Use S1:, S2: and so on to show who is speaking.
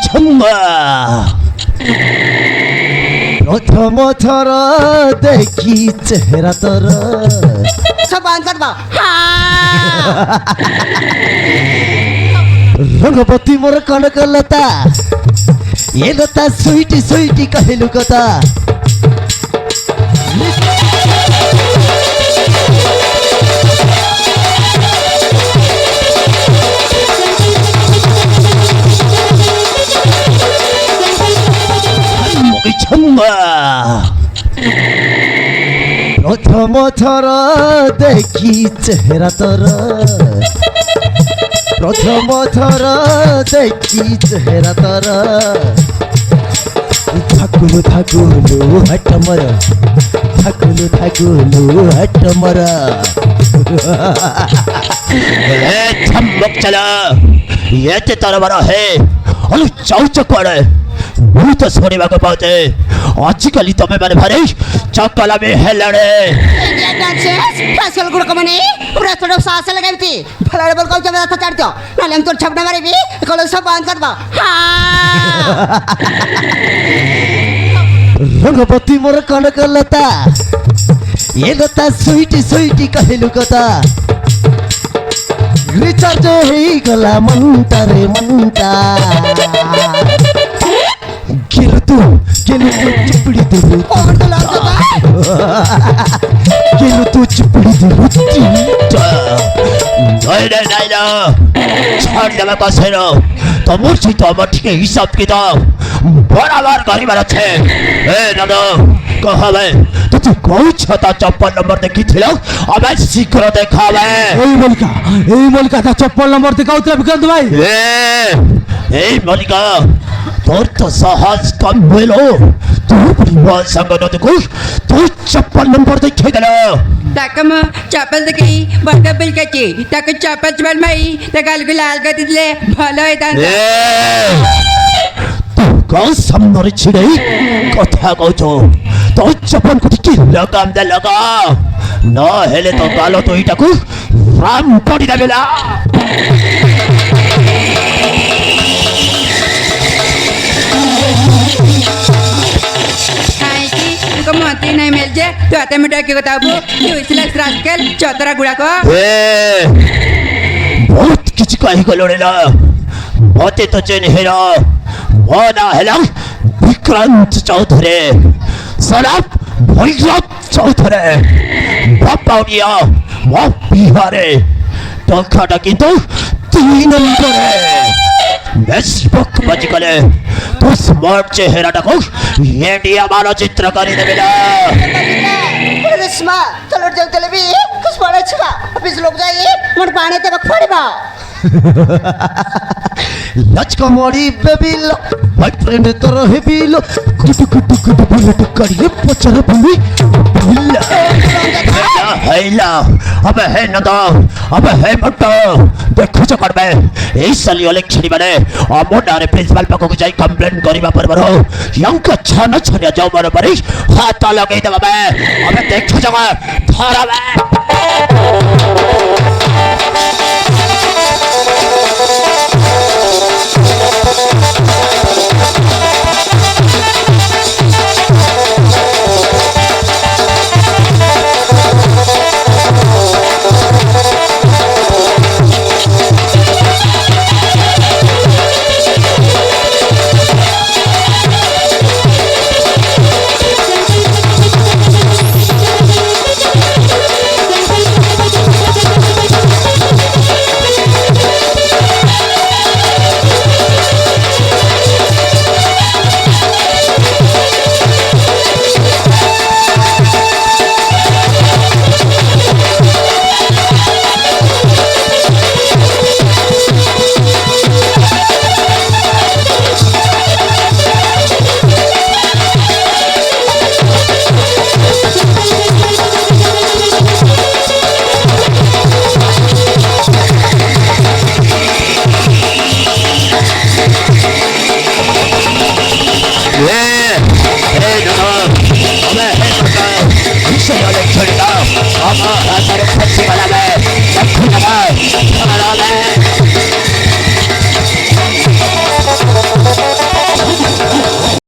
S1: ছম্মা প্রথম থর দেখি চেহারা তোর
S2: সব বন্ধ করবো
S1: রঙ্গবতী মোর কনকলতা এ লতা সুইটি সুইটি কহিলু কথা ছম্মা প্রথম থর দেখি চেহারা তোর প্রথম থর দেখি চেহারা তোর থাকুলু থাকুলু হাট মর থাকুলু থাকুলু হাট মর ছম্মক চলা এতে তোর বড় হে অনেক চাউচক করে ମୁଁ ତ ଶୁଣିବାକୁ ପାଉଛେ ଆଜିକାଲି ତମେ ମାନେ ଭାରି ଚକଲାମି ହେଲାଣି
S2: ଗୁଡ଼କ ମାନେ ପୁରା ଥୋଡ଼ ସାହସ ଲଗାଇବି ଫଳରେ ବୋଲ କହୁଛ ରାସ୍ତା ଛାଡ଼ିଦିଅ ନହେଲେ ମୁଁ ତୋର ଛାପଟା ମାରିବି କଲେଜ ସବୁ ବନ୍ଦ କରିବ
S1: ରଙ୍ଗବତୀ ମୋର କନକଲତା ଏ ଲତା ସୁଇଟି ସୁଇଟି କହିଲୁ କଥା ରିଚାର୍ଜ ହେଇଗଲା ମନ୍ଟାରେ ମନ୍ଟା Kilutu cipuli dulu Kilutu cipuli dulu Nai ছাড় দেবে কাছে না তোমার সাথে আমার ঠিক হিসাব কিতাব বরাবর করিবার আছে এ দাদা কহাবে তুই কোন ছটা 54 নম্বর দেখিছিল আবার শীঘ্র দেখাবে এই মলিকা তা 54 নম্বর দেখাউতে বিকান্ত ভাই এই মলিকা তোর তো সাহস কম হইল তুই পরিবার সঙ্গ নদী তুই 56 নম্বর দেখে গেল
S3: ताका मग चपल तर काही बडका बिलकाची ताका चपल चपल माई त्या गालगु लाल गतीतले भलो येतात
S1: कौन सामने छिड़े कथा कहतो तो चपन को की लगाम दे लगा न हेले तो गालो तो इटा को राम पड़ी देला
S3: तुका महत्व नाही मिळते तू आता मी टाकी को ताबू तू इसला राजकल चतरा गुडा को
S1: बहुत किछ कहि गलोला मते तो चेन हेरा मोना हेला विक्रांत चौधरी सलाप भैरव चौधरी बापाउनिया वो बिहारे टंकाटा किंतु 3 नंबरे बेसबुक बजिकले तो स्मार्ट चेहराटा को इंडिया मानचित्र करी देला
S2: रेशमा चलो जाऊ तेलबी कुछ पड़े छला ऑफिस लोग जाई मोर पानी ते पड़िबा
S1: लचका मोड़ी बेबिल बॉयफ्रेंड तोर हेबिल कुटु कुटु कुटु बुलेट करिए पचर बुली हैला अबे है न तो अबे है मत देखो छ करबे एई साली इलेक्शन माने अमोडारे प्रिंसिपल पाको को जाई कंप्लेंट करिबा परबरो यंक छन छन जाऊ मार परी हाथ लगे देबे अबे देखो जगह धराबे